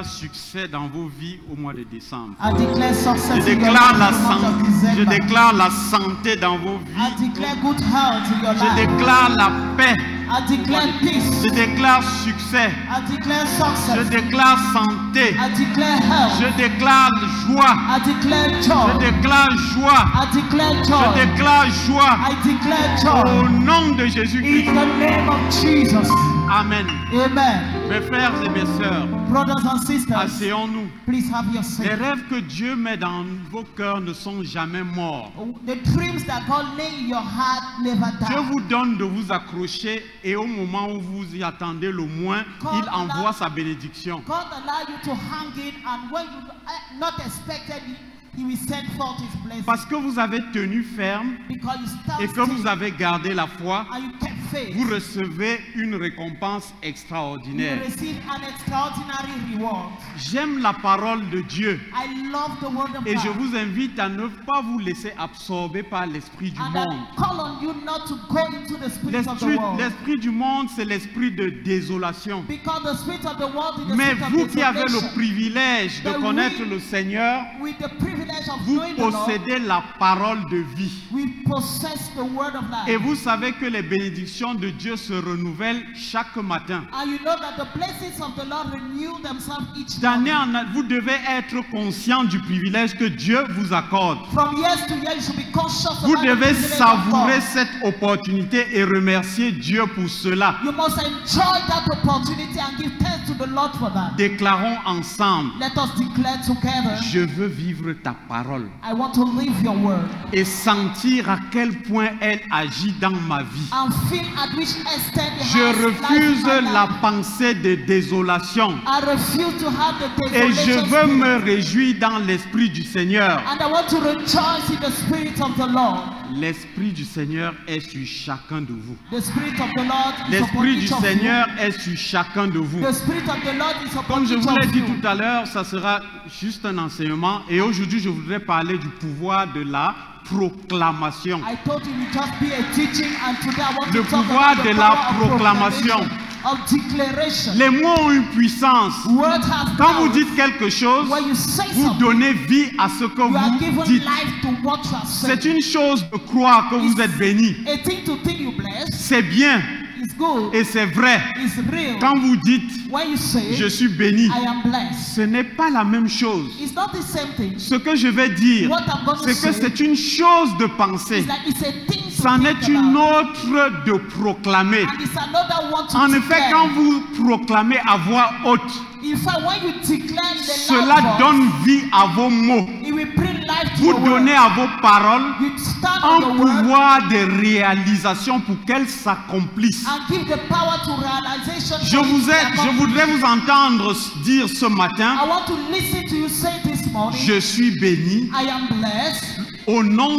déclare succès dans vos vies au mois de décembre. I declare success Je in your déclare life in the month of je December. déclare la santé dans vos I vies. declare good health in your Je life. déclare la paix. I declare peace. Je déclare succès. I declare Je success. déclare santé. I declare health. Je déclare joie. I declare Je joy. déclare joie. I declare Je joy. déclare joie. I declare Au joy. nom de In Jésus-Christ. the name of Jesus. Amen. Amen. Mes frères et mes sœurs, Brothers and sisters, asseyons-nous. please have your Les seat. rêves que Dieu met dans vos cœurs ne sont jamais morts. The dreams that God lay in your heart never Dieu die. vous donne de vous accrocher et au moment où vous y attendez le moins, il envoie sa bénédiction. God allow you to hang in, and when you not expected it, He will send forth His blessing. Parce que vous avez tenu ferme Because you stand et que vous still avez gardé la foi, and you kept faith, vous recevez une récompense you extraordinaire. receive an extraordinary reward. J'aime la parole de Dieu I love the word of et je God. vous invite à ne pas vous laisser absorber par l'esprit du And monde. I call on you not to go into the spirit of the world. L'esprit du monde, c'est l'esprit de désolation. Because the spirit of the world is the Mais spirit vous of qui avez le desolation. privilège de But connaître we- le Seigneur, With the privilege of vous knowing the Lord, possédez la parole de vie. we possess the word of life. Et vous savez que les bénédictions de Dieu se renouvellent chaque matin. And you know that the blessings of the Lord renew themselves each D'année morning. en année, vous devez être conscient du privilège que Dieu vous accorde. From years to years, you should be conscious Vous about the devez privilege of savourer God. cette opportunité et remercier Dieu pour cela. You must enjoy that opportunity and give thanks to the Lord for that. Déclarons ensemble, Let us declare together, je veux vivre ta parole I want to live your word et sentir à quel point elle agit dans ma vie. and feel at which extent it Je has refuse life in my la life. pensée de désolation I refuse to have the et je desolation veux spirit. me réjouir dans l'esprit du Seigneur. And I want to rejoice in the spirit of the Lord. L'esprit du Seigneur est sur chacun de vous. The spirit of the Lord is upon L'esprit du each of Seigneur est sur chacun de vous. you. The spirit of the Lord is upon Comme je each vous l'ai of dit you. tout à l'heure, ça sera juste un enseignement. Et aujourd'hui, je voudrais parler du pouvoir de la proclamation. I told you it just be a teaching, and today I want Le to talk pouvoir about the de la power of proclamation. of declaration. Les mots ont une puissance. Words have Quand vous power. dites quelque chose, When you say vous something, donnez vie à ce que you are vous given dites. life to what you are saying. C'est une chose de croire que vous êtes béni. A thing to think you bless C'est bien is good. et c'est vrai. It's real. Quand vous dites When you say je suis béni, I am blessed, ce n'est pas la même chose. it's not the same thing. Ce que je vais dire, What I'm going to c'est que say c'est une chose de penser. is that it's a thing to C'en think est une about. autre de proclamer. And it's another one to En effet, declare. quand vous proclamez à voix haute, In fact, when you declare the cela loud voice, donne vie à vos mots. it will bring life to Vous your word. donnez à vos paroles You stand un on the word pouvoir de réalisation pour qu'elles s'accomplissent. and give the power to realization. Je for it to be je accomplished. voudrais vous entendre dire ce matin, I want to listen to you say this morning, je suis béni I am blessed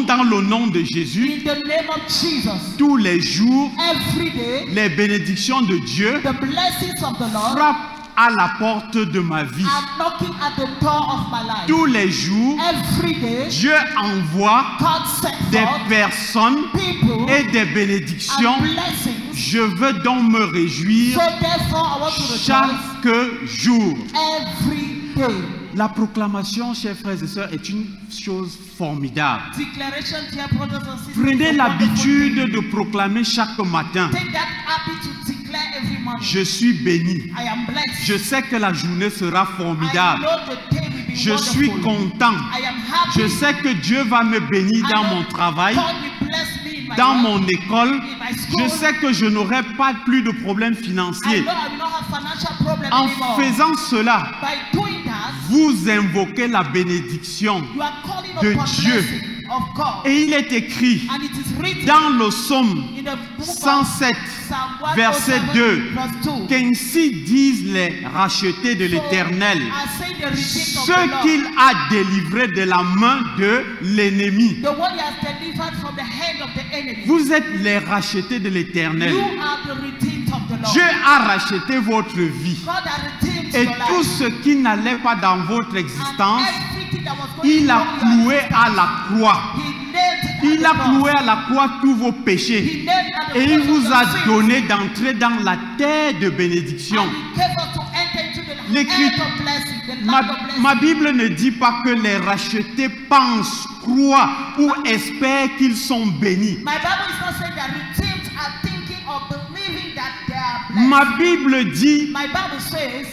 dans le nom de Jésus. in the name of Jesus. Tous les jours, Every day, les bénédictions de Dieu the blessings of the Lord frappent à la porte de ma vie. are knocking at the door of my life. Tous les jours, Every day, Dieu envoie God sent des forth personnes people et des bénédictions. and blessings. Je veux donc me réjouir So therefore, I want to rejoice chaque jour. every day. La proclamation, chers frères et sœurs, est une chose formidable. Declaration, dear brothers and sisters. Prenez is a wonderful l'habitude thing. de proclamer chaque matin. Take that habit to declare every morning. Je suis béni. I am blessed. Je sais que la journée sera I formidable. know the day will be Je wonderful. suis content. I am happy. Je sais que Dieu va me bénir I dans know mon travail, God will bless me in my dans work, mon école. in my school. Je sais que je n'aurai pas plus de problèmes I financiers. know I will not have financial problem En anymore. faisant cela, By doing that, vous invoquez la bénédiction. you are calling de upon Dieu. blessing of God. Et il est écrit And it is written dans le psaume in the book of 107, Psalm verset 107, 2, verse 2. qu'ainsi disent les rachetés de So, l'Éternel, I say the redeemed of the ceux Lord, qu'il a délivrés de la main de l'ennemi. the one he has delivered from the hand of the enemy. Vous êtes les rachetés de l'Éternel. You are the redeemed of the Lord. Dieu a racheté votre vie. God has redeemed Et your tout life. ce qui n'allait pas dans votre And existence, everything that was going il a wrong in your cloué à la croix. He nailed it Il at a the cloué cross. à la croix tous vos péchés. He nailed it at the Et il cross vous of a your sins. donné d'entrer dans la terre de bénédiction. And he gave us to enter into the L'écrit- end of blessing. the land of blessing. Ma Bible ne dit pas que les rachetés pensent, croient ou espèrent qu'ils sont bénis. My Bible is not saying that redeemed are thinking or believing that they are blessed. Ma Bible dit, My Bible says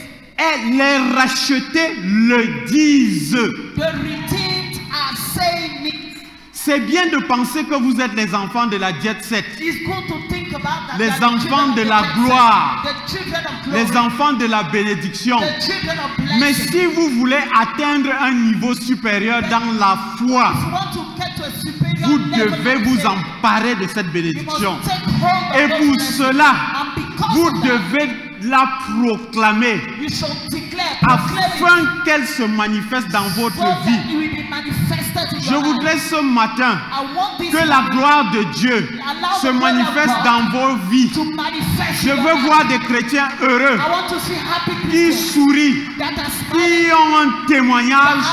les rachetés le disent. the redeemed are saying it. C'est bien de penser que vous êtes les enfants de la jet set, It's good to think about that. les They are the enfants children de of la the gloire, blessing, the children of glory, les enfants de la bénédiction. the children of Mais blessing. si vous voulez atteindre un niveau supérieur dans la foi, If you want to get to a superior vous level devez of vous faith, emparer de cette you bénédiction. must take hold of Et those pour blessings. cela, And because vous of that, devez la proclamer you shall declare, proclaim it, afin qu'elle se manifeste dans so votre that vie. it will be manifested in Je your life. voudrais ce matin I want this que la morning gloire de Dieu se manifeste dans vos vies. to manifest Je in your veux life. voir des chrétiens heureux I want to see happy qui Christians sourient, that are qui smiling ont un témoignage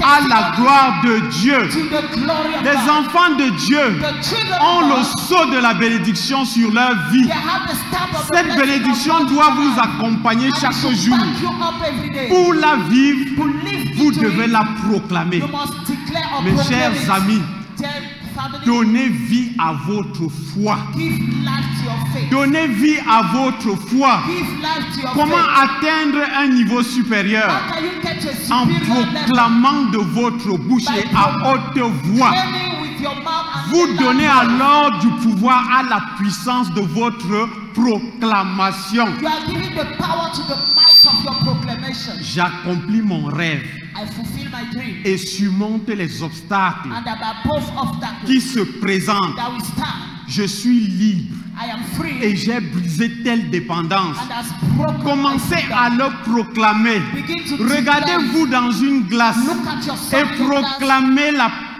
à la gloire de Dieu. to the glory of Les God. enfants de Dieu The children ont of le God, sceau de la bénédiction sur leur vie. they have the stamp of the Cette blessing of bénédiction God doit in vous their life. accompagner And chaque it should jour. back you up every day. Pour la vivre, To live vous into devez it, la proclamer. you must declare or Mes proclaim chers it. amis, Tell family, donnez vie à votre foi. give life to your faith. Donnez vie à votre foi. Give life to your Comment faith. atteindre un niveau supérieur? How can you get to a En superior level? proclamant de votre bouche et à haute voix. Claiming with your mouth and Vous your donnez mouth. alors du pouvoir à la puissance de votre proclamation. You are giving the power to the might of your proclamation. J'accomplis mon rêve I fulfill my dream. et surmonte les obstacles And above obstacles qui se présentent. that will stand, Je suis libre I am free et j'ai brisé telle dépendance. and has broken my Commencez freedom. à le proclamer. Begin to Regardez-vous dans une glace look at yourself et in the glass proclamez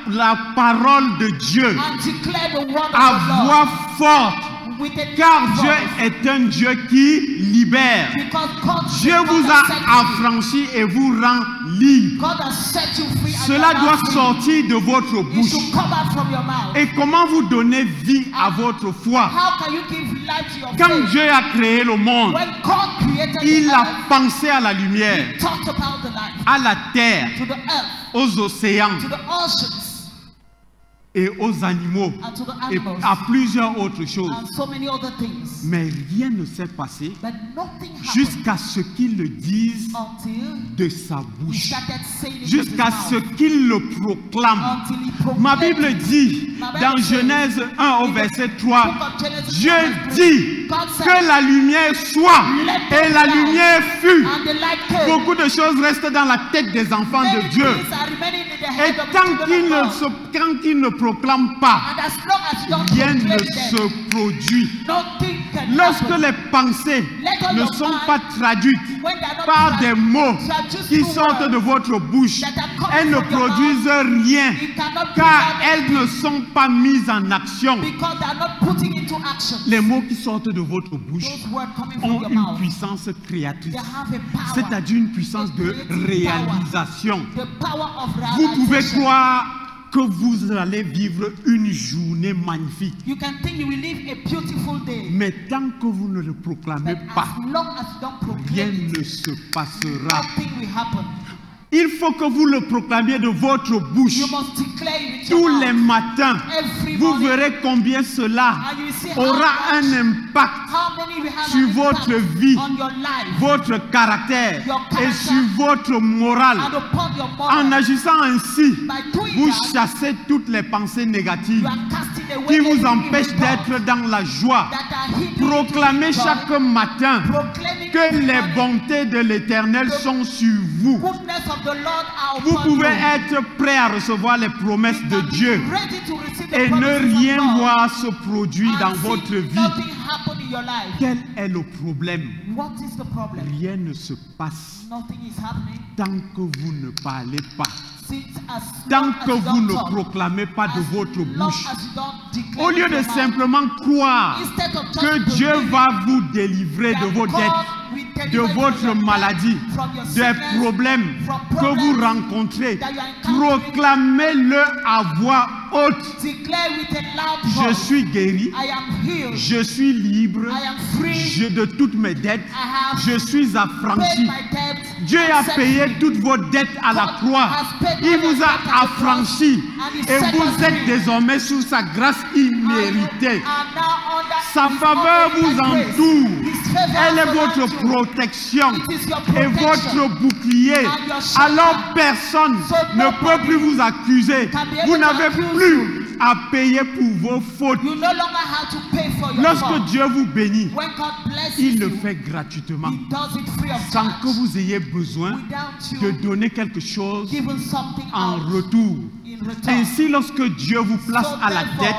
la parole de Dieu and declare the word à of the Lord voix forte. with a Car loud Dieu voice. est un Dieu qui libère. Because God, Dieu vous God has set a you- affranchi et vous rend libre. God has set you free and Cela you are doit free. sortir de votre It bouche. should come out from your mouth. Et comment vous donnez vie à votre foi? How can you give life to your Quand faith? Dieu a créé le monde, When God created il the a earth, pensé à la lumière, He talked about the life, à la terre, to the earth, aux océans to the oceans, et aux animaux and to the et animals, à plusieurs autres choses. and so many other things. Mais rien ne s'est passé But nothing happened jusqu'à ce qu'il le dise until de sa he bouche, started saying it with jusqu'à his ce mouth, qu'il le proclame. until he proclaimed Ma Bible it. dit dans Genèse 1 au verset 3, Dieu dit que la lumière soit et la lumière fut. And the light came. Beaucoup de choses restent dans la tête des enfants de Many Dieu. things are remaining in the Et head of the tant children of God. quand ils ne proclament pas, And as long as you don't rien ne proclaim them, se produit. nothing can Lorsque happen. les pensées ne sont pas traduites When they are not par des mots traduced qui through sortent words de votre bouche, that are coming elles ne from your produisent mouth, rien, it cannot car bring out elles ne sont pas mises en action. because they are not putting into action. Les mots qui sortent de votre bouche Those words coming from ont your une mouth, puissance créatrice, they have a power. c'est-à-dire une puissance de réalisation. The power of Vous pouvez realization. croire que vous allez vivre une journée magnifique, You can think you will live a beautiful day, mais tant que vous ne le proclamez but pas, as long as you don't rien proclaim it, ne se passera. nothing will happen. Il faut que vous le proclamiez de votre bouche You must declare it with your tous les mouth matins. every Vous morning, verrez combien cela and you will see aura how un impact many will have sur an votre impact vie, on your life votre caractère Your et character. sur votre morale. and upon your En moral. agissant ainsi, By doing vous that, chassez toutes les pensées négatives you are casting away qui vous every empêchent evil thought d'être dans la joie. that are hidden Proclamez into chaque joy. matin Proclaiming que every les morning, bontés de l'Éternel sont sur vous. goodness of the Lord are Vous upon pouvez you. être prêt à recevoir les promesses de Dieu Ready to receive the et ne promises of rien God voir se produire and dans see votre vie. nothing happen in your life. Quel est le problème? What is the problem? Rien ne se passe Nothing is happening tant que vous ne parlez pas tant que vous ne proclamez pas de votre bouche. Au lieu de simplement croire que Dieu va vous délivrer de vos dettes, de votre maladie, des problèmes que vous rencontrez, proclamez-le à voix haute. Je suis guéri, je suis libre de toutes mes dettes, je suis affranchi. Dieu a payé toutes vos dettes à la croix. Il vous a affranchi et vous êtes désormais sous sa grâce imméritée. Sa faveur vous entoure. Elle est votre protection et votre bouclier. Alors personne ne peut plus vous accuser. Vous n'avez plus à payer pour vos fautes. Lorsque Dieu vous bénit, il le fait gratuitement, sans que vous ayez besoin de donner quelque chose en retour. Ainsi, lorsque Dieu vous place à la tête,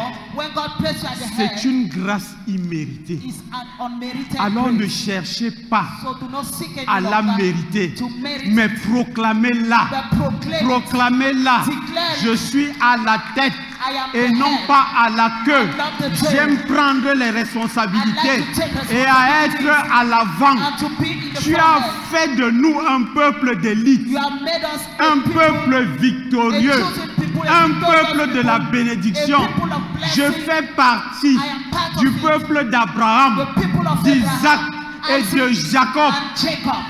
c'est une grâce imméritée. Alors ne cherchez pas à la mériter, mais proclamez-la. Proclamez-la. Je suis à la tête et non pas à la queue. J'aime prendre les responsabilités et à être à l'avant. Tu as fait de nous un peuple d'élite, un peuple victorieux, un peuple de la bénédiction. Je fais partie du peuple d'Abraham, d'Isaac et de Jacob.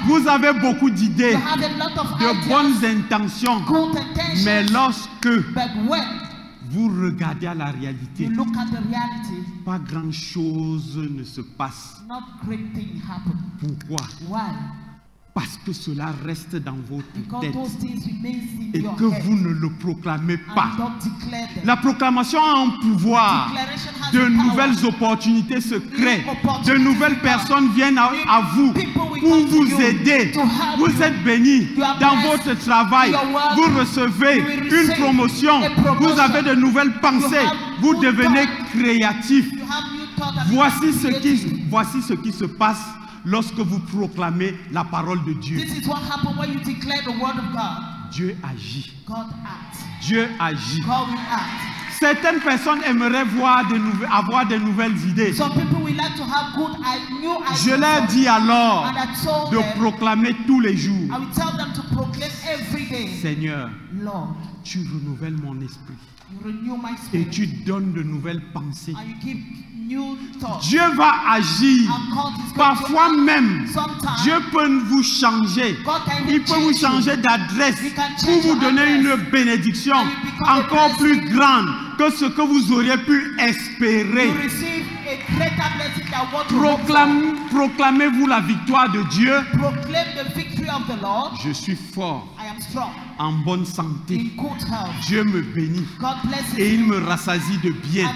Vous avez beaucoup d'idées, de bonnes intentions, mais lorsque vous regardez à la réalité, pas grand chose ne se passe. Pourquoi? Parce que cela reste dans votre tête et que vous ne le proclamez pas. La proclamation a un pouvoir. De nouvelles opportunités se créent. De nouvelles personnes viennent à vous pour vous aider. Vous êtes bénis dans votre travail. Vous recevez une promotion. Vous avez de nouvelles pensées. Vous devenez créatif. Voici ce qui se passe lorsque vous proclamez la parole de Dieu. Dieu agit. Dieu agit. Certaines personnes aimeraient avoir de nouvelles idées. Je leur dis alors de proclamer tous les jours. Seigneur, tu renouvelles mon esprit et tu donnes de nouvelles pensées. Dieu va agir. Parfois même, Dieu peut vous changer. Il peut vous changer d'adresse pour vous donner une bénédiction encore plus grande que ce que vous auriez pu espérer. Proclamez-vous la victoire de Dieu. Je suis fort, en bonne santé. Dieu me bénit et il me rassasie de bien.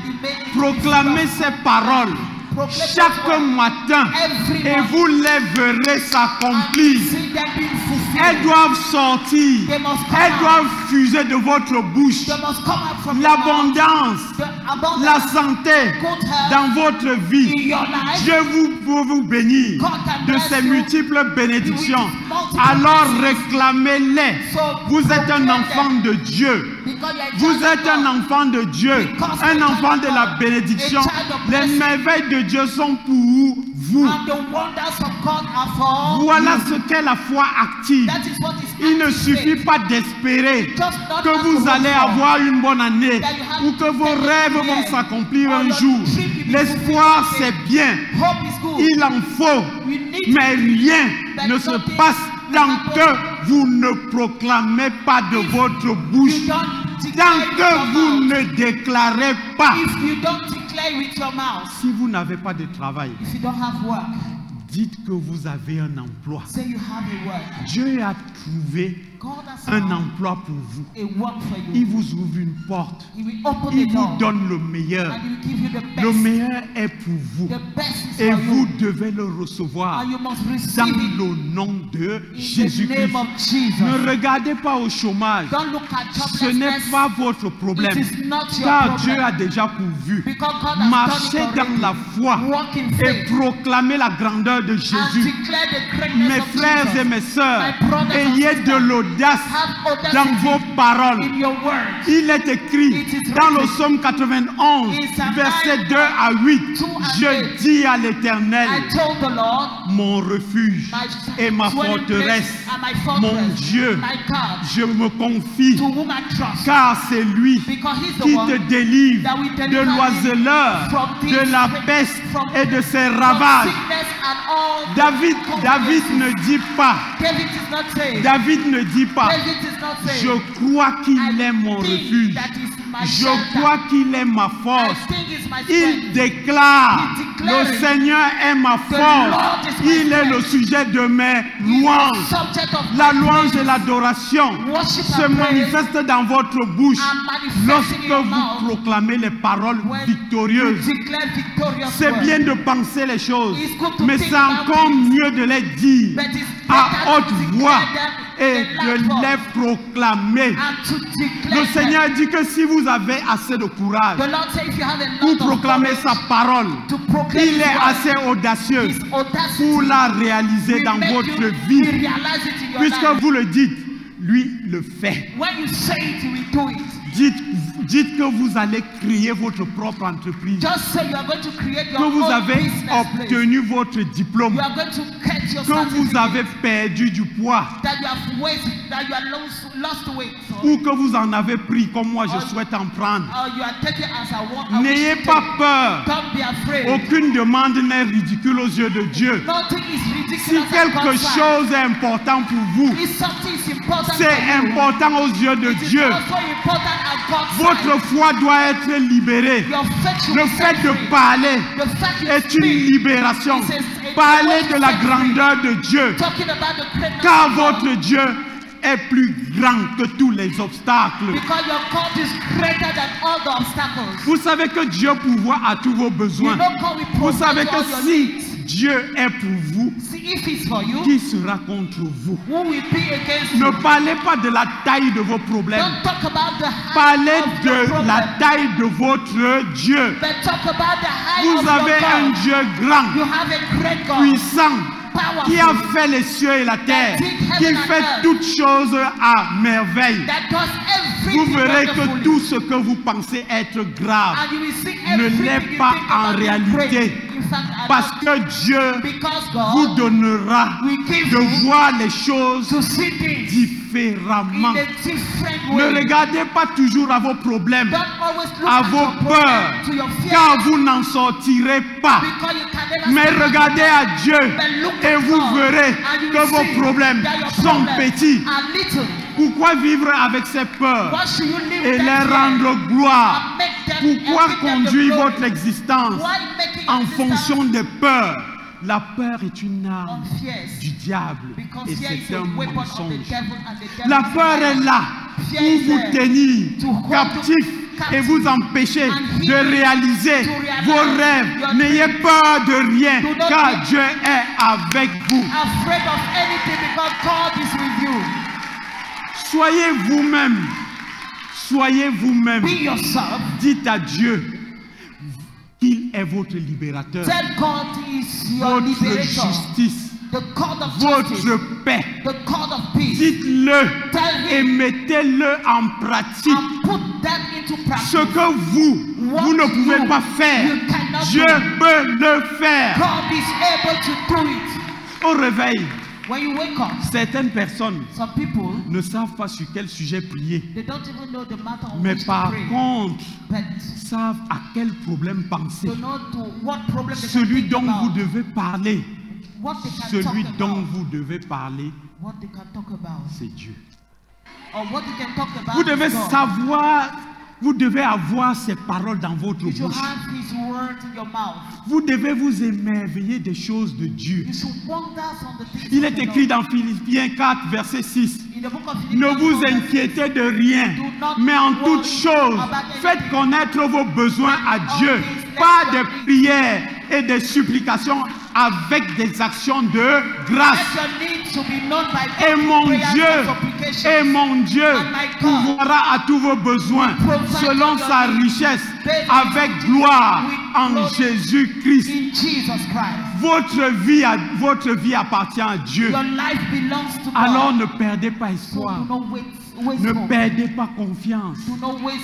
Proclamez ces paroles chaque matin et vous les verrez s'accomplir. Elles doivent sortir, elles doivent fuser de votre bouche. L'abondance, la santé dans votre vie. Dieu vous bénir de ces multiples bénédictions. Alors réclamez-les. Vous êtes un enfant de Dieu. Vous êtes un enfant de Dieu, un enfant de la bénédiction. Les merveilles de Dieu sont pour vous. Voilà ce qu'est la foi active. Il ne suffit pas d'espérer que vous allez avoir une bonne année ou que vos rêves vont s'accomplir un jour. L'espoir, c'est bien. Il en faut. Mais rien ne se passe tant que vous ne proclamez pas de votre bouche. Tant que vous ne déclarez pas. Si vous n'avez pas de travail, dites que vous avez un emploi. Dieu a trouvé un emploi pour vous. Il vous ouvre une porte. Il vous donne le meilleur. Le meilleur est pour vous. Et vous devez le recevoir dans le nom de Jésus-Christ. Ne regardez pas au chômage. Ce n'est pas votre problème. Car Dieu a déjà pourvu. Marchez dans la foi et proclamez la grandeur de Jésus. Mes frères et mes sœurs, ayez de l'audace. audace dans vos paroles. in your words. Il est écrit dans le psaume 91, versets 2 à 8. Je dis à l'Éternel, I told the Lord, mon refuge et ma forteresse, mon Dieu, my God, je me confie, to whom I trust, car c'est lui because he's the qui one te délivre that will de deliver l'oiseleur, from these de la sickness, peste from- et de ses from ravages. sickness and all the David ne dit pas, David is not saying, David ne dit pas, David is not saying, je crois qu'il est mon I think refuge, that is my je shelter. crois qu'il est ma I force. think it's my Il strength. déclare, He declares, le Seigneur est ma the force, Lord is my il est le strength. sujet de mes He is the louanges. subject of La my louange et praises. l'adoration Worship se and praise manifestent dans votre bouche are manifesting lorsque in your vous mouth proclamez les paroles when victorieuses. you declare victorious C'est words. bien de penser les choses, It's good to mais think c'est about encore things, mieux de les dire but it's à better haute to declare voix them et in loud de voice les proclamer. and to declare Le them. Seigneur dit que si vous avez assez de courage The Lord says if you have a pour lot of proclamer courage sa parole, to proclaim il His est word, assez audacieux His audacity pour la réaliser will dans make votre you vie. realize it in your Puisque life. vous le dites, lui le fait. When you say it, He will do it. Dites que vous allez créer votre propre entreprise, Just say you are going to create your que vous own avez business place. obtenu votre diplôme, You are going to get your que vous certificate, avez perdu du poids that you have wasted, that you are lost weight, or ou que vous en avez pris comme moi je souhaite en prendre. you are taking as I want. I wish N'ayez to pas take. peur. Don't be afraid. Aucune demande n'est ridicule aux yeux de Dieu. Nothing is Si ridiculous. quelque chose est important pour vous, If something is important c'est for you, important aux yeux de it is Dieu. also important at God's Votre side. foi doit être libérée. Your faith should Le be fait set de free. parler The fact you est une speak libération. is a Parlez de la set free. grandeur de Dieu, Talking about the greatness car of God. votre Dieu est plus grand que tous les obstacles. Because your God is greater than all the obstacles. Vous savez que Dieu pourvoit à tous vos You besoins. know God will Vous savez provide que all your si needs. Dieu est pour vous, See, if it's for you, qui sera contre vous? who will be against Ne you? parlez pas de la taille de vos problèmes. Don't talk about the height Parlez of your de problem, la taille de votre Dieu. but talk about the height Vous of avez your un God. Dieu You grand, have a great God, puissant, qui a powerful, fait les cieux et la terre, did heaven qui and fait earth. toutes choses à merveille. that does Vous everything verrez que wonderfully. tout ce que vous pensez être grave And you will see ne everything l'est you pas think en about being réalité. great. In fact, are Parce not. que Dieu Because vous God donnera will give de you voir les choses to see things différemment. in a different Ne way. regardez pas toujours à vos problèmes, Don't always look à at vos your peurs, problem, to your fears, car vous n'en sortirez pas. because you can never Mais stand regardez à Dieu but look et at vous God, verrez and you que will vos see problèmes that your sont problems petits. are little. Pourquoi vivre avec ces peurs Why should you live et that leur way rendre gloire? and make them, Pourquoi and give them the conduire glory? votre existence Why making en existence fonction des peurs? La peur est une arme on fears? du diable Because et fear is c'est a un weapon of the mensonge. devil, and the devil La is a peur liar. est là Fear pour is vous there tenir to hold you captif et captive vous empêcher and de hinder réaliser to realize vos your rêves. N'ayez peur de rien, Do not car be Dieu est avec vous. afraid of anything because God is with you. Soyez vous-même. Soyez vous-même. Be yourself. Dites à Dieu qu'il est votre libérateur, Tell God He is your votre liberator, justice, the God of justice, votre paix. the God of peace. Dites-le Tell et Him mettez-le en pratique. and put that into practice. Ce que vous ne pouvez pas faire, you cannot Dieu do. peut le faire. God is able to do it. Au réveil, When you wake up, certaines personnes some people, ne savent pas sur quel sujet prier, they don't even know the matter on mais which to par pray, contre but savent à quel problème penser. they know to what problem they can Celui think dont vous about, devez parler, what they can celui talk dont about, vous devez parler, what they can talk about, c'est Dieu. or what they can talk about. Vous devez is God. savoir, vous devez avoir ces paroles dans votre You should bouche. have His word in your mouth. Vous devez vous émerveiller des choses de Dieu. You should wonder on the things Il of est the écrit Lord. dans Philippiens 4, verset 6. In the book of Ne Philippians, vous 4, inquiétez de rien, mais en toutes choses, faites connaître vos besoins à Dieu par des prières et des supplications avec des actions de grâce. let your needs to be known by Et mon prayers and Dieu, supplications. et mon Dieu pourvoira à tous vos besoins selon sa richesse avec gloire en Jésus-Christ. In Jesus Christ. votre vie appartient à Dieu. Your life belongs to God. Alors ne perdez pas So espoir. do not waste Ne hope. perdez pas confiance. Do not waste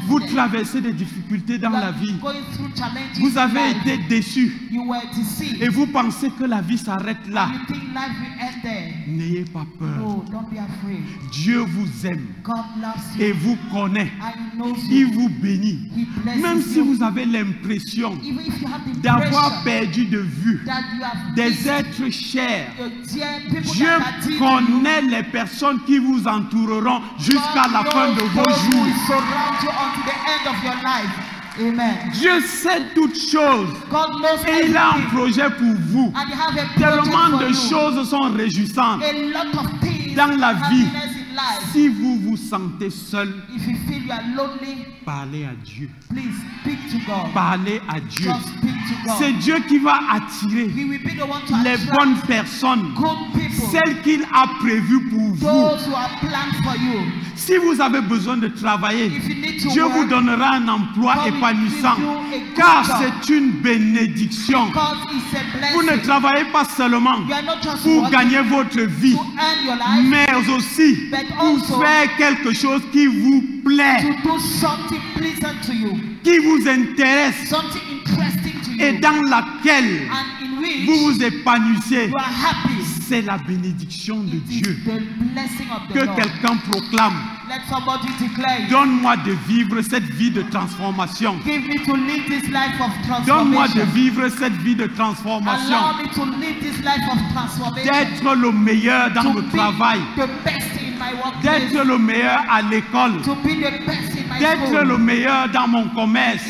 Vous confidence. traversez des difficultés dans You la are vie. going through challenges Vous in avez life. été déçus. You were deceived. Et vous pensez que la vie s'arrête là. You think life will end there. N'ayez pas peur. No, don't be afraid. Dieu vous aime God loves et you vous connaît. and He knows Il you. vous bénit. He blesses Même si you. vous avez l'impression Even if you have the d'avoir impression perdu de vue that you have des missed êtres chers, your dear people Dieu that are dear to you, connaît les personnes qui vous entoureront jusqu'à la God fin de knows vos those who jours. will surround you until the end of your life. Amen. Dieu sait toutes choses God knows et il a un everything. projet pour vous. And you have a Tellement project de for you. choses sont réjouissantes. A lot of things Dans la vie. happiness in life. Si vous vous sentez seul, If you feel you are lonely, parlez à Dieu. please speak to God. Parlez à Dieu. Just speak to God. C'est Dieu qui va attirer He will be the one to les attract bonnes personnes, good people. celles qu'il a prévues pour vous. Those who are planned for you. Si vous avez besoin de travailler, If you need to Dieu vous work, donnera un emploi God will épanouissant, give you a good car job. c'est une bénédiction. Because it's a Vous ne blessing. travaillez pas seulement You are not just pour working gagner votre vie, to earn your life, mais aussi but pour also faire quelque chose qui vous plaît, to do something pleasant to you, qui vous intéresse something interesting to et you, dans laquelle and in which vous vous épanouissez. you are happy. C'est la bénédiction de It is Dieu. the blessing of the Que Lord. quelqu'un proclame: Let somebody declare it. donne-moi de vivre cette vie de transformation. Give me to live this life of Donne-moi de transformation. vivre cette vie de transformation. Allow me to live this life of transformation. D'être le meilleur dans To le be travail. the best in my workplace. D'être le meilleur à l'école. To be the best in my D'être school. le meilleur dans mon commerce.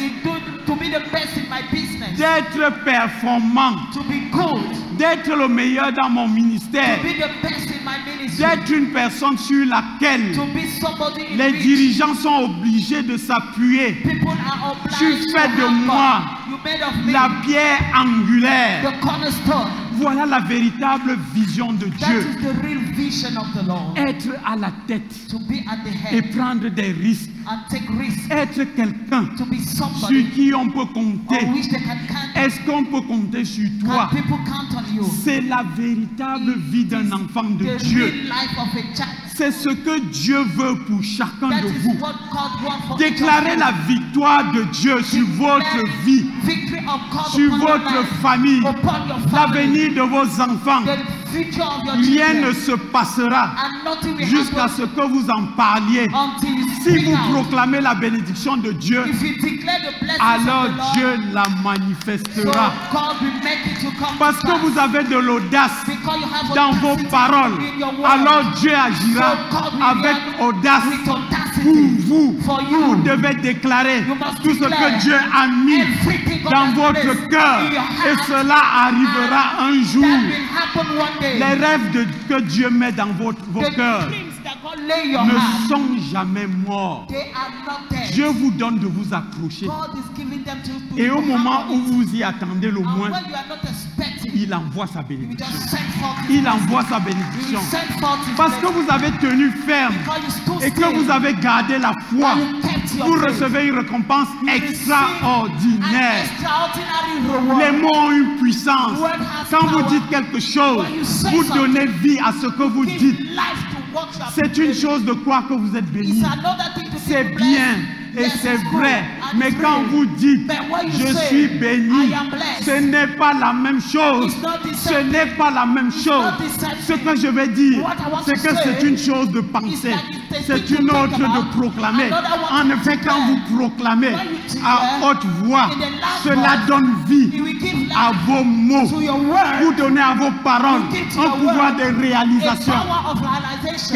To be the best in my business. D'être performant. To be good. D'être le meilleur dans mon To ministère. be the best in my ministry. D'être une personne sur laquelle To be somebody in les which dirigeants sont obligés de s'appuyer. people are obliged Tu to fais de have moi God. You made of me la pierre angulaire. the cornerstone. Voilà la véritable vision de That Dieu. is the real vision of the Lord. Être à la tête To be at the et head prendre des risques. and take risks. Être quelqu'un To be sur somebody qui on peut compter. on which they can count. Est-ce qu'on peut compter sur toi? Can people count on you? C'est la véritable vie d'un enfant de The Dieu. real life of a child. C'est ce que Dieu veut pour chacun That de is vous. what God wants for each of Déclarez you. la victoire de Dieu sur votre vie, Victory of God sur upon your votre life, famille, upon your family, l'avenir de vos enfants. the future of your Rien children, ne se passera and nothing will jusqu'à happen ce que vous en parliez. until you Si speak vous out. proclamez la bénédiction de Dieu, If you declare the blessings alors of the Lord, Dieu la so manifestera. God will make it to come Parce to que pass. vous avez de l'audace Because you have dans vos audacity paroles, in your words. alors Dieu agira So God will avec react audace with audacity pour vous. for Vous you. devez déclarer You must tout ce que declare Dieu a mis everything God dans has votre placed cœur in your et heart, cela arrivera un jour. That will happen one day. Les rêves que Dieu met dans vos The cœurs dreams that God lay in your ne heart, sont jamais morts. they are not dead. Dieu vous donne de vous accrocher. God is giving them to you. Et au to moment have où it. vous y attendez le And moins, when you are not expecting, il envoie sa He will bénédiction. just send forth His Il blessing. envoie sa He will bénédiction. send forth His Parce que blessing. vous avez tenu ferme Because you stood et que still, vous avez gardé la foi, and you kept your vous faith. recevez une récompense You receive extraordinaire. an extraordinary reward. Les mots ont une puissance. Word has Quand vous power. dites quelque chose, When you say vous something, donnez vie à ce que vous Give dites. life to what you have C'est une been chose de croire que vous êtes béni. It's another thing to C'est be bien blessed. et Yes, c'est it's good vrai. and Mais it's quand real. vous dites But when you je say, suis béni, I am blessed, ce n'est pas la même chose. It's not the Ce same n'est pas la même chose. not the same Ce thing. que je vais dire, What I want c'est to que say c'est une chose de penser. like it's C'est the thing une to think autre de about. proclamer. Another one En to effet, quand declare. vous proclamez When you declare à haute voix, in the loud cela voice, donne vie He will give à life vos mots. to your word, Vous donnez à vos paroles You give to un your pouvoir word de a réalisation. power of realization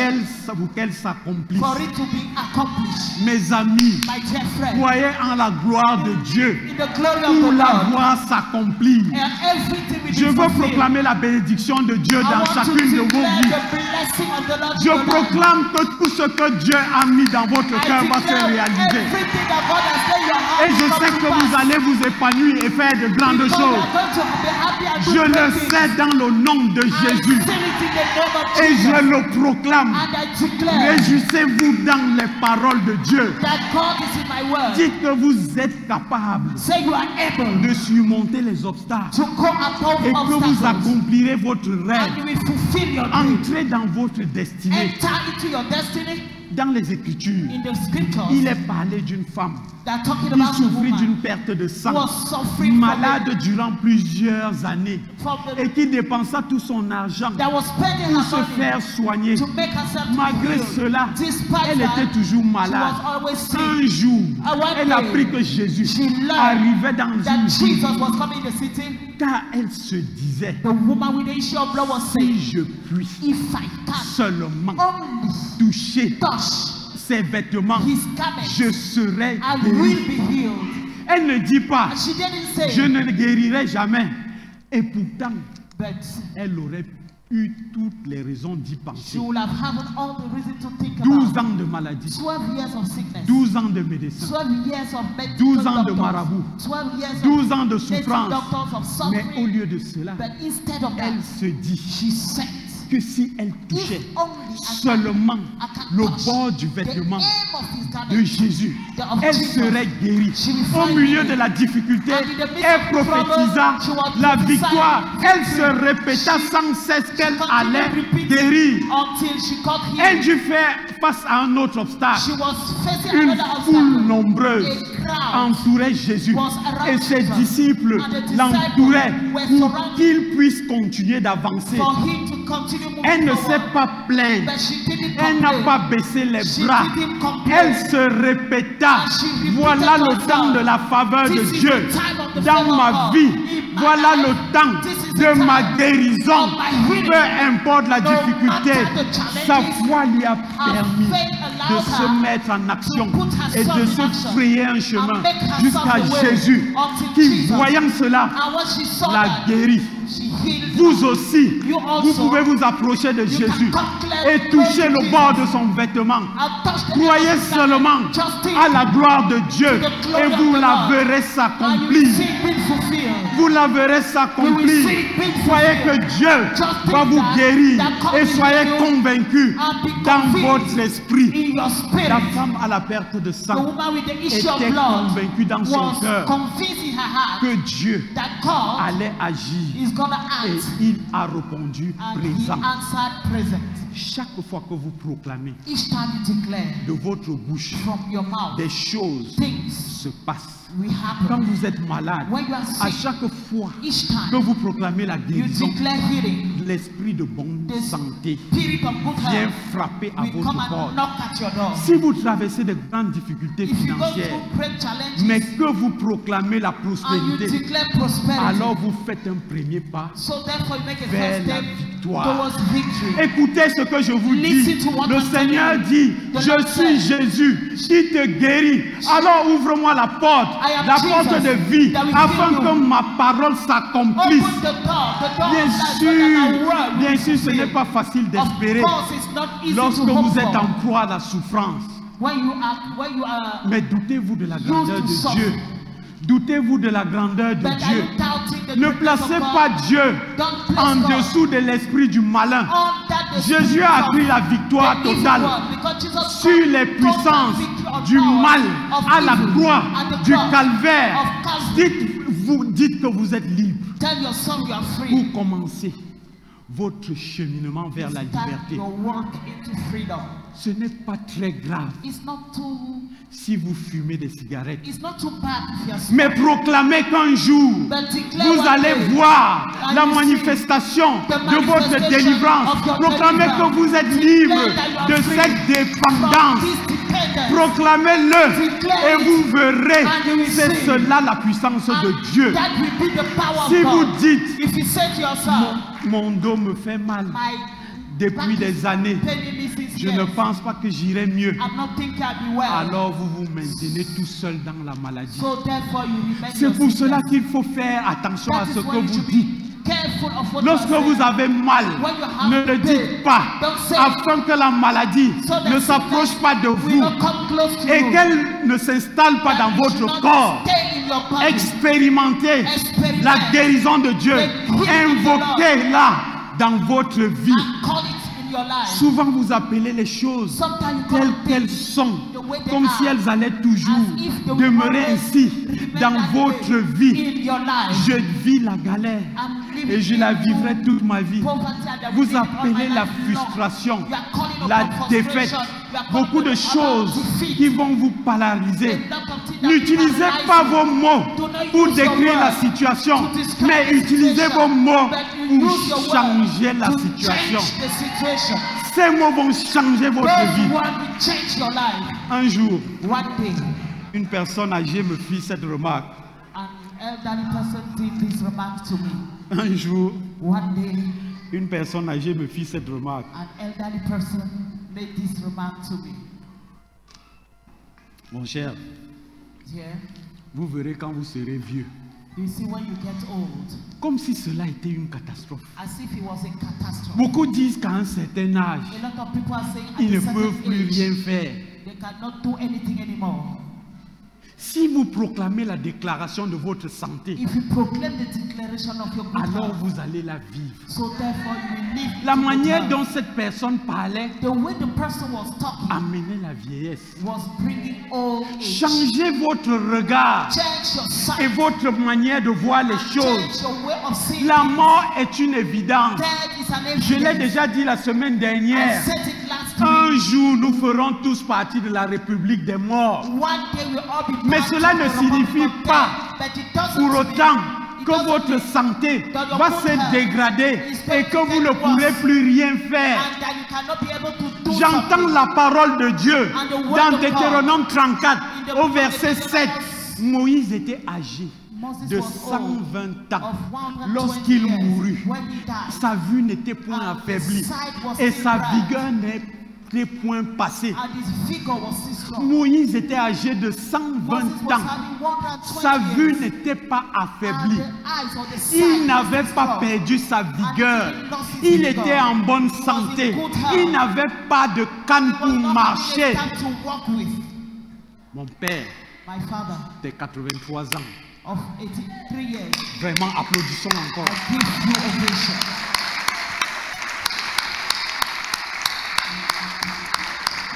Qu'elle s'accomplisse. for it to be accomplished. Mes amis, My dear friend, croyez en la gloire de Dieu in the glory of pour the la Lord, voir s'accomplir. and everything will Je be veux fulfilled. proclamer la bénédiction de Dieu I dans want to chacune de vos declare vies. the blessing of the Lord Je in your life. proclame que tout ce que Dieu a mis dans votre I cœur va se declare réaliser. everything that God has laid in Et je sais que vous allez vous épanouir et faire de grandes choses. Je le sais dans le nom de Jésus. Et je le proclame. Réjouissez-vous dans les paroles de Dieu. Dites que vous êtes capable de surmonter les obstacles et que vous accomplirez votre rêve. Entrez dans votre destinée. Dans les Écritures, il est parlé d'une femme qui souffrit d'une perte de sang, malade durant plusieurs années et qui dépensa tout son argent pour se faire soigner. Malgré cela, elle était toujours malade. Un jour, elle a appris que Jésus arrivait dans une ville, car elle se disait, si je puis seulement toucher ses vêtements, je serai guéri. Elle ne dit pas, je ne guérirai jamais. Et pourtant, elle aurait eu toutes les raisons d'y penser. 12 ans de maladie, 12 ans de médecin, 12 ans de marabout, 12 ans de souffrance. Mais au lieu de cela, elle se dit que si elle touchait seulement le bord du vêtement de Jésus, elle serait guérie. Au milieu de la difficulté, elle prophétisa la victoire. Elle se répéta sans cesse qu'elle allait guérir. Elle dut faire face à un autre obstacle. Une foule nombreuse entourait Jésus et ses disciples l'entouraient pour qu'il puisse continuer d'avancer. Elle ne s'est pas plainte, elle n'a pas baissé les bras, elle se répéta, voilà le temps de la faveur de Dieu dans ma vie, voilà le temps de ma guérison. Peu importe la difficulté, sa foi lui a permis de se mettre en action et de se frayer un chemin jusqu'à Jésus qui, voyant cela, l'a guéri. Vous aussi, vous pouvez vous approcher de Jésus et toucher le bord de son vêtement. Croyez seulement à la gloire de Dieu et vous la verrez s'accomplir. Vous la verrez s'accomplir. Croyez que Dieu va vous guérir et soyez convaincus dans votre esprit. La femme à la perte de sang était convaincue dans son cœur que Dieu allait agir. Et il a répondu présent. Chaque fois que vous proclamez de votre bouche, des choses se passent. Quand vous êtes malade, à chaque fois que vous proclamez la guérison, l'esprit de bonne santé vient frapper à votre porte. Si vous traversez de grandes difficultés financières, mais que vous proclamez la prospérité, alors vous faites un premier pas vers la victoire. Écoutez ce que je vous dis. Le Seigneur dit, je suis Jésus qui te guérit. Alors ouvre-moi la porte de vie, afin que ma parole s'accomplisse. Bien sûr, ce n'est pas facile d'espérer lorsque vous êtes en proie à la souffrance. Mais doutez-vous de la grandeur de Dieu. Doutez-vous de la grandeur de Dieu. Ne placez pas Dieu en dessous de l'esprit du malin. Jésus a pris la victoire totale sur les puissances du mal à la croix du calvaire. Dites que vous êtes libre pour commencer votre cheminement vers la liberté. Ce n'est pas très grave si vous fumez des cigarettes. Mais proclamez qu'un jour, vous allez voir la manifestation de votre délivrance. Proclamez que vous êtes libre de cette dépendance. Proclamez-le et vous verrez, c'est cela la puissance de Dieu. Si vous dites, mon dos me fait mal depuis des années, je ne pense pas que j'irai mieux, alors vous vous maintenez tout seul dans la maladie. C'est pour cela qu'il faut faire attention à ce que vous dites. careful of what Lorsque you are vous saying. avez mal, When you have ne le pain, dites pas, don't say afin que la maladie so that ne s'approche pas de will vous not come close to et you. qu'elle ne s'installe pas dans That it should votre not corps. stay in your body. Expérimentez Experiment la guérison de Dieu. the healing of the Lord. Invoquez-la dans votre vie. And call it in your life. Souvent vous appelez les choses Sometimes you call telles it qu'elles things sont, the way they comme are, si elles allaient toujours as if they will demeurer always ainsi remain dans that votre way vie. in your life. Je vis la galère I'm living et je la in vivrai toute ma vie. poverty and I will Vous live it all my appelez la life long. frustration, You are calling la upon défaite, frustration. You are calling beaucoup de upon choses defeat. qui vont vous paralyser. A lot of things that N'utilisez paralyze pas you. vos mots Do not pour use your décrire la words situation, to describe mais the utilisez situation, vos mots but you pour use your words changer la to situation. change the situation. Ces mots vont changer votre Those vie. words will change your life. Un jour, One day, une personne âgée me fit cette remarque. an elderly person did this remark to me. Un jour, One day, une personne âgée me fit cette remarque. an elderly person made this remark to me. Mon cher, Yeah, vous verrez quand vous serez vieux. you see when you get old, Comme si cela était une catastrophe. as if it was a catastrophe. Beaucoup disent qu'à un certain âge, A lot of people are saying at ils ne a certain peuvent plus age, rien faire. they cannot do anything anymore. Si vous proclamez la déclaration de votre santé, If you proclaim the declaration of your good alors health, vous allez la vivre. so therefore you will live. La to good manière health. dont cette personne parlait The way the person was talking amenait la vieillesse. was bringing old age. Changez votre regard Change your sight. et votre manière de voir les choses. Change your way of seeing. La mort est une évidence. Death is an Je l'ai evidence. déjà dit la semaine I dernière. said it last Un week. jour, nous ferons tous partie de la République des morts. One day we'll all be Mais part cela of ne the Republic signifie of pas death, but it doesn't pour mean- autant it que doesn't votre mean santé that your va good se health dégrader is et going que to vous ne get pourrez worse. plus rien faire. And that you cannot be able to do J'entends something. la parole de Dieu And the word dans of Deutéronome 34 In the au book of verset Deuteronomy, 7. Moïse était âgé Moses de was 120 ans of 120 lorsqu'il years mourut. when he died. Sa vue n'était point And affaiblie his sight was et still sa bright. vigueur n'était point passée. And his vigor was still strong. Moïse était âgé de Moses 120 was ans. having 120 Sa vue years. n'était pas And affaiblie. the eyes or the sight Il was n'avait still pas strong. perdu sa vigueur. And he didn't lose his Il vigor. était en bonne He was in santé. good health. Il n'avait pas de canne He pour was not marcher. having a time to walk with. Mon père, My father de 83 ans. of 83 years, Vraiment, applaudissons encore. I give you ovation.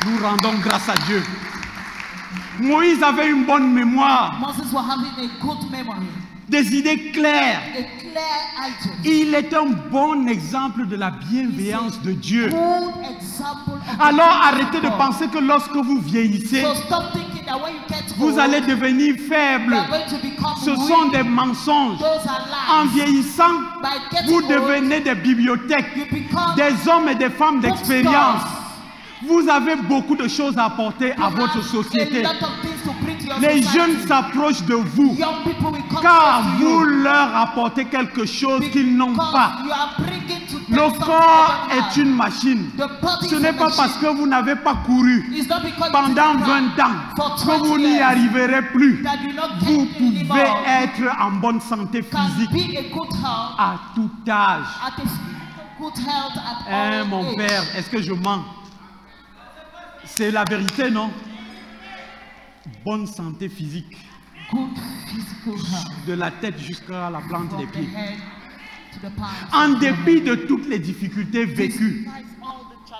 Nous rendons grâce à Dieu. Moïse avait une bonne mémoire, Moses was having a good memory, des idées claires. a clear item. Il est un bon exemple de la bienveillance de Dieu. Good example of Alors the arrêtez de God. penser que lorsque vous vieillissez, So stop thinking that when you get vous old, allez devenir you faible. are going to become Ce weak. sont des mensonges. Those are En lies. vieillissant, By getting vous old, devenez des bibliothèques, you become des hommes et des femmes d'expérience. bookstores. Vous avez beaucoup de choses à apporter à You votre have société. a lot of things to bring to your Les society. jeunes s'approchent de vous Young people will come car close to vous you leur apportez quelque chose qu'ils n'ont because pas. you are bringing to them Le something corps they don't est une machine. have. The body Ce is n'est a pas machine. parce que vous n'avez pas couru It's not because you pendant didn't run 20 ans for que 20 vous n'y years arriverez plus. that you not Vous get pouvez anymore. être en bonne santé Can physique be a good health à tout âge. at a good health at all Mon age. père, est-ce que je mens? C'est la vérité, non? Bonne santé physique, Good physical health de la tête jusqu'à la plante from des the pieds. head to the palms. En dépit de toutes les difficultés vécues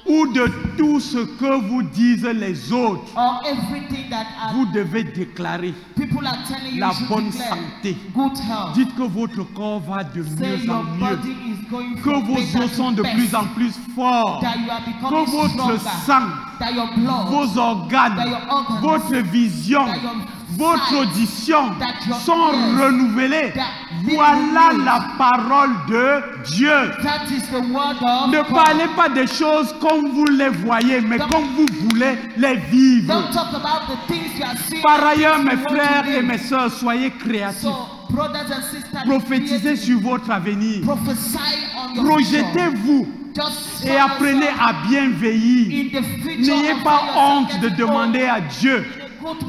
ou de tout ce que vous disent les autres, Or everything that vous devez déclarer people are telling you la you should bonne declare. santé. Good health. Dites que votre corps va de Say mieux your en mieux, body is going que from vos better os sont to de plus best. en plus forts, That you are que becoming votre stronger. sang, That your blood, vos organes, that your organs, votre vision, that your votre sight, audition that your sont ears, renouvelés. that Voilà they la parole de Dieu. that is the word of Ne God. parlez pas des choses comme vous les voyez, mais comme vous voulez les vivre. Don't talk about the things you are seeing. Par ailleurs, the mes things you want frères to et live. mes sœurs, soyez créatifs. So, brothers and sisters, Prophétisez creative. sur votre avenir. Prophesy on your future. Projetez-vous Just et show apprenez yourself à bien veiller. in the future N'ayez and pas find yourself honte de getting demander old à Dieu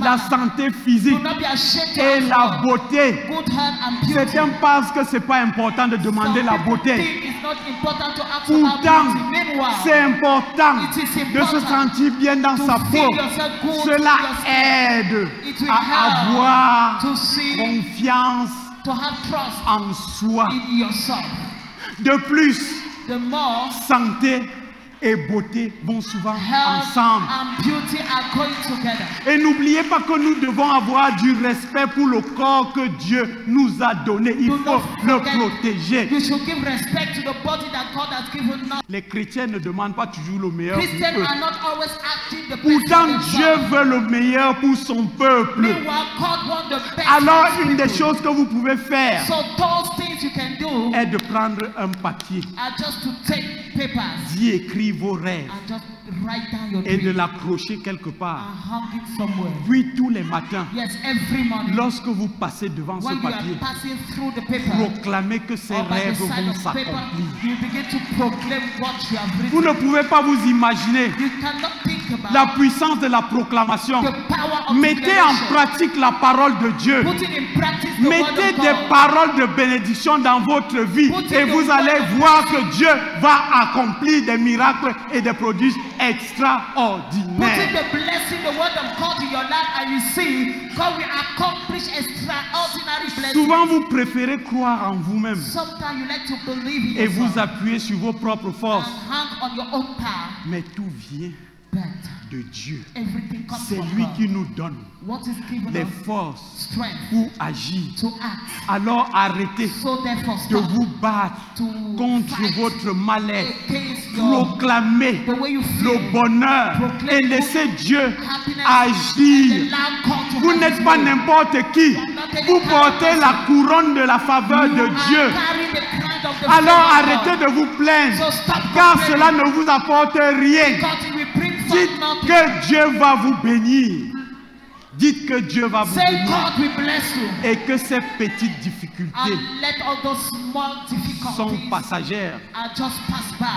la santé physique et la beauté. Certains pensent que ce n'est pas important de demander la beauté. Pourtant, c'est important de se sentir bien dans sa peau. Cela aide à avoir confiance en soi. De plus, santé et beauté vont souvent ensemble. Et n'oubliez pas que nous devons avoir du respect pour le corps que Dieu nous a donné. Il faut le protéger. Les chrétiens ne demandent pas toujours le meilleur pour eux. Pourtant, Dieu veut le meilleur pour son peuple. Alors, une des choses que vous pouvez faire est de prendre un papier, d'y écrire vos rêves et de l'accrocher quelque part. Puis tous les matins, lorsque vous passez devant ce papier, proclamez que ces rêves vont s'accomplir. Vous ne pouvez pas vous imaginer la puissance de la proclamation. Mettez en pratique la parole de Dieu. Mettez des paroles de bénédiction dans votre vie et vous allez voir que Dieu va accomplir des miracles et des prodiges extraordinaires. Souvent vous préférez croire en vous-même et vous appuyer sur vos propres forces. Mais tout vient de Dieu. C'est lui qui nous donne les forces pour agir. Alors arrêtez de vous battre contre votre mal-être. Proclamez le bonheur et laissez Dieu agir. Vous n'êtes pas n'importe qui. Vous portez la couronne de la faveur de Dieu. Alors arrêtez de vous plaindre, car cela ne vous apporte rien. Dites que Dieu va vous bénir. Dites que Dieu va vous bénir. Et que ces petites difficultés sont passagères.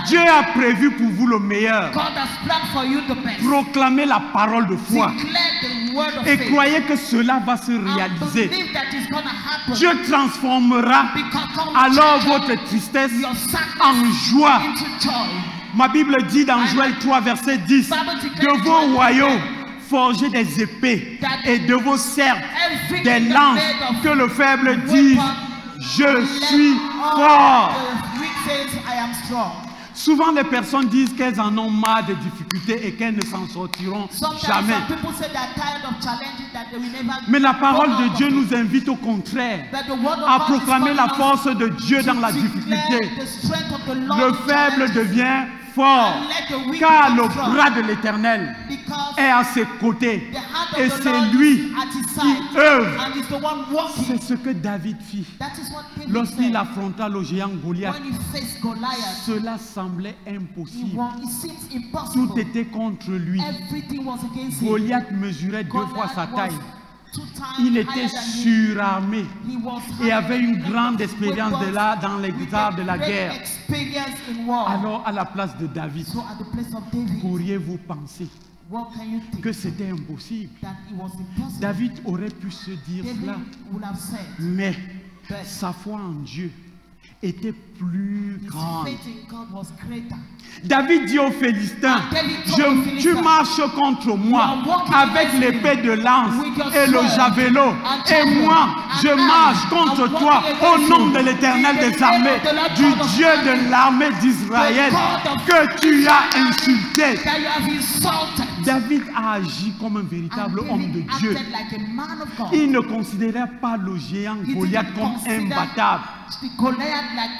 Dieu a prévu pour vous le meilleur. Proclamez la parole de foi. Et croyez que cela va se réaliser. Dieu transformera alors votre tristesse en joie. Ma Bible dit dans Joël 3, verset 10, de vos royaumes, forgez des épées et de vos serpes des lances, que le faible dise, je suis fort. Souvent les personnes disent qu'elles en ont marre des difficultés et qu'elles ne s'en sortiront jamais. Mais la parole de Dieu nous invite au contraire à proclamer la force de Dieu dans la difficulté. Le faible devient fort, car le bras de l'Éternel est à ses côtés et c'est lui qui œuvre. C'est ce que David fit lorsqu'il affronta le géant Goliath. Cela semblait impossible. Tout était contre lui. Goliath mesurait 2 fois sa taille. Il était surarmé et avait une grande expérience dans les arts de la guerre. Alors à la place de David, pourriez-vous penser que c'était impossible? David aurait pu se dire cela, mais sa foi en Dieu était plus grande. David dit aux Philistins, tu marches contre moi avec l'épée de lance et le javelot, et moi je marche contre toi au nom de l'Éternel des armées, du Dieu de l'armée d'Israël que tu as insulté. David a agi comme un véritable homme de Dieu. Il ne considérait pas le géant Goliath comme imbattable.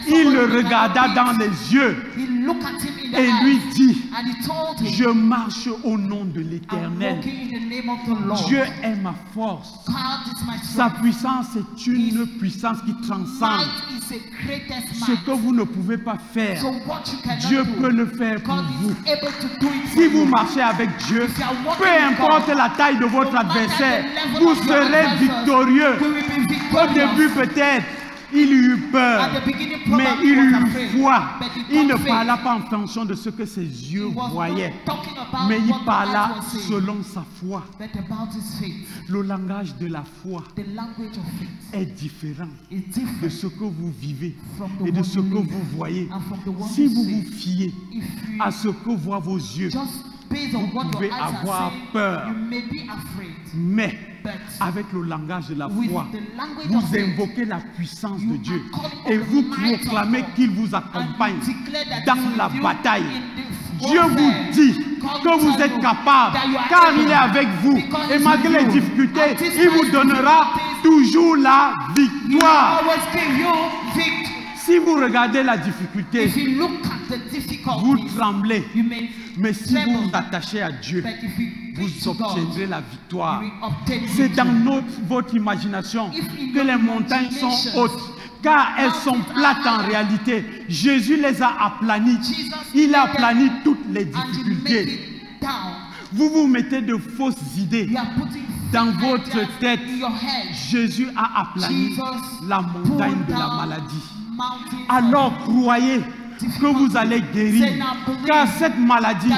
Il le regarda dans les yeux et lui dit, je marche au nom de l'Éternel. Dieu est ma force. Sa puissance est une puissance qui transcende. Ce que vous ne pouvez pas faire, Dieu peut le faire pour vous. Si vous marchez avec Dieu, peu importe la taille de votre adversaire, vous serez victorieux. Au début peut-être, Il eut peur, At the beginning, mais probably il was eut afraid, foi. but he Il ne got faith. parla pas en fonction de ce que ses yeux He was voyaient, not talking about mais il what the parla eyes were seeing, selon sa foi. but about his faith. Le langage de la foi The language of faith est différent is de different ce que vous vivez from the et de one ce you que live vous voyez. and from the one Si you vous see. vous fiez If you à ce que voient vos yeux, just based on vous what pouvez your eyes avoir are saying, peur. you may be afraid. mais But avec le langage de la with foi, the language vous of faith, invoquez la puissance you de Dieu are calling on et the vous might of proclamez God, qu'il vous and accompagne you declare that dans he is la with you bataille. in the Dieu vous warfare. dit God que will vous tell êtes you capable, that you are car able, il est avec vous. because Et he's malgré with les you. difficultés, At this il vous time, donnera difficulties, toujours la He will victoire. always give you victory. Si vous regardez la difficulté, If you look at the vous difficulties, tremblez. you may Mais si vous tremble. vous attachez à Dieu, But if you preach vous to God, obtiendrez la you victoire. will obtain C'est dans victory. votre imagination If in que your les montagnes sont imagination, hautes, car elles sont mountains plates are en higher. réalité. Jésus les a aplanies. Jesus Il a made them aplani toutes les and you make difficultés. it down. Vous vous mettez de fausses idées. You are putting Dans fake votre ideas tête, in your head. Jésus a aplani Jesus la montagne pulled de la down maladie. mountains Alors croyez que vous allez guérir, car cette maladie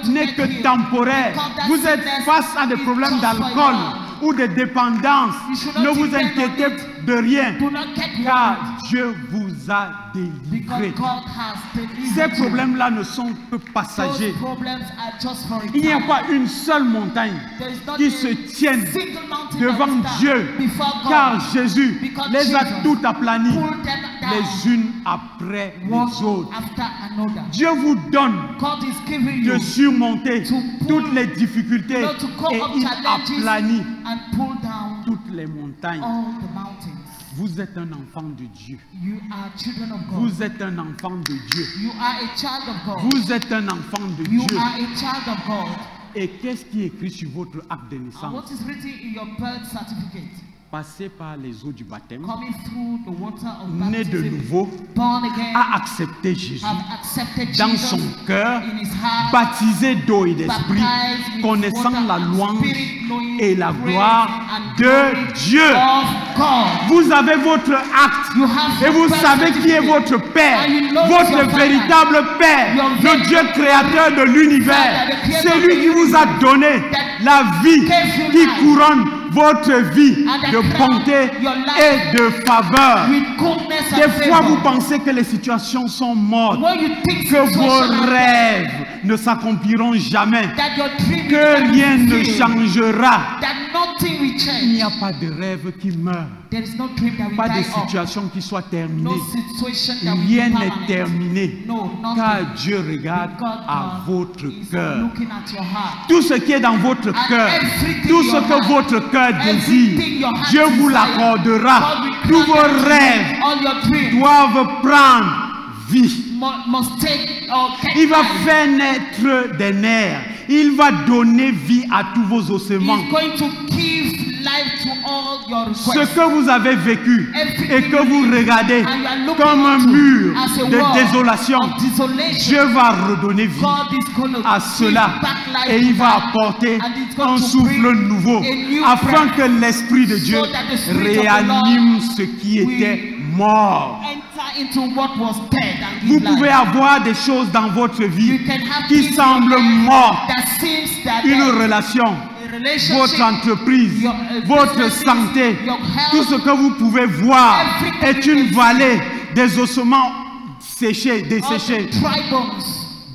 n'est que temporaire. Vous êtes face à des problèmes d'alcool ou de dépendance. Ne vous inquiétez de rien, Do not get car worried, Dieu vous a because délivré. God has Ces delivered you. problèmes-là ne sont que Those passagers. problems are just for a Il n'y a time. pas une seule montagne There is not qui a se tienne single mountain devant that will Dieu, stand before God, car Jésus because les a Jesus toutes aplanies, pulled them down les unes après one les autres. after another. Dieu vous donne God is giving de you surmonter to toutes les difficultés you know, to go et up il challenges aplanit and pull down toutes les montagnes. all the mountains. Vous êtes un enfant de Dieu. You are children of God. Vous êtes un enfant de Dieu. You are a child of God. Vous êtes un enfant de You Dieu. are a child of God. Et qu'est-ce qui est écrit sur votre acte de And naissance? what is written in your birth certificate? Passé par les eaux du baptême, Coming through the water of né de baptism, nouveau, born again, a accepté Jésus have accepted dans Jesus son cœur, in his heart, baptisé d'eau et d'esprit, baptized with connaissant water la and louange spirit, knowing et la praise gloire and de glory Dieu. of God. Vous avez votre acte You have et vous your savez qui est certificate. votre Père, And you know votre your Father. véritable Père, Your le Dieu créateur de l'univers. Father, the creator C'est of lui the qui vous a donné that la vie gave you qui life. couronne votre vie And that de crown bonté your life et de faveur. with goodness Des and fois, favor. vous pensez que les situations sont mortes, When you think que situation vos like that, rêves ne s'accompliront jamais, that your dream que will not rien ne fulfill, changera. that nothing will Il n'y change. a pas de rêve qui meurt, There is no dream that will pas de die off. situation qui soit terminée. No situation that will Rien be n'est permanent. terminé, No, car nothing. Dieu regarde God à votre is cœur. looking at your heart. Tout ce qui est dans votre cœur, everything tout ce your que heart- votre cœur everything désire, your heart Dieu vous desire, l'accordera. God will Tous grant vos them to you. rêves All your dreams doivent prendre vie. must take or get Il va life. faire naître des nerfs. Il va donner vie à tous vos ossements. He's going to give life to all your Ce requests. que vous avez vécu et que vous regardez And you are looking comme un unto mur as a de wall désolation, of desolation. Dieu va redonner vie God is going to à give cela back life et to il va that. apporter And it's going un to souffle bring nouveau a new afin breath que l'Esprit de Dieu so that the Spirit of the réanime Lord ce qui will était mort. enter into what was dead and Vous give pouvez life. avoir des choses dans votre vie You can have qui things in semblent your life mortes. that seems that Une dead. relation, A relationship, votre entreprise, your, votre businesses, santé, your health, tout ce que vous pouvez voir everything est you une can vallée des ossements séchés, all desséchés. the dry bones.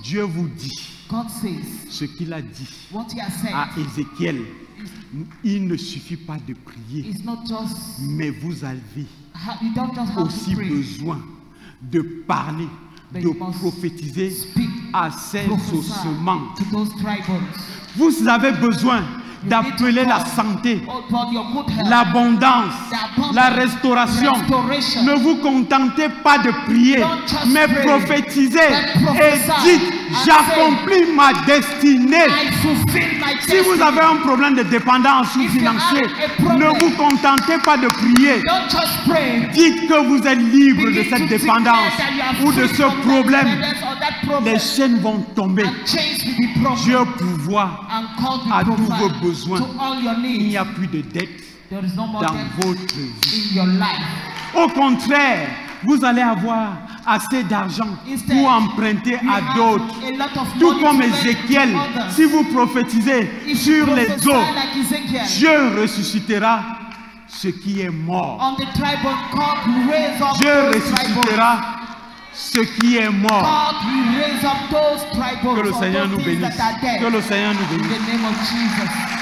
Dieu vous dit God says ce qu'il a dit what he has said à Ézéchiel. Il ne suffit pas de prier, is not just mais vous avez you don't just have aussi to pray. besoin de parler, But de you must prophétiser speak, à ces prophesy ossements. to those dry bones. Vous avez besoin d'appeler la santé, For your good health, l'abondance, la restauration. restoration. Ne vous contentez pas de prier, Don't just mais pray, prophétisez but prophesy et dites, and j'accomplis ma destinée. I fulfill my Si vous destiny. avez un problème de dépendance ou If you financier, have a problem, ne vous contentez pas de prier. Don't just pray. Dites que vous êtes libre de Begin cette to dépendance declare that you are ou de free ce from that problème. dependence or that problem. Les chaînes vont tomber. And chains will be broken. Dieu pourvoit And God à will tous vos provide besoins. to all your Il needs. n'y a plus de dette There is no more dans death votre vie. in your life. Au contraire, vous allez avoir assez d'argent pour emprunter à d'autres. Tout comme Ézéchiel, si vous prophétisez sur les eaux, Dieu ressuscitera ce qui est mort. Dieu ressuscitera ce qui est mort. Que le Seigneur nous bénisse. Que le Seigneur nous bénisse.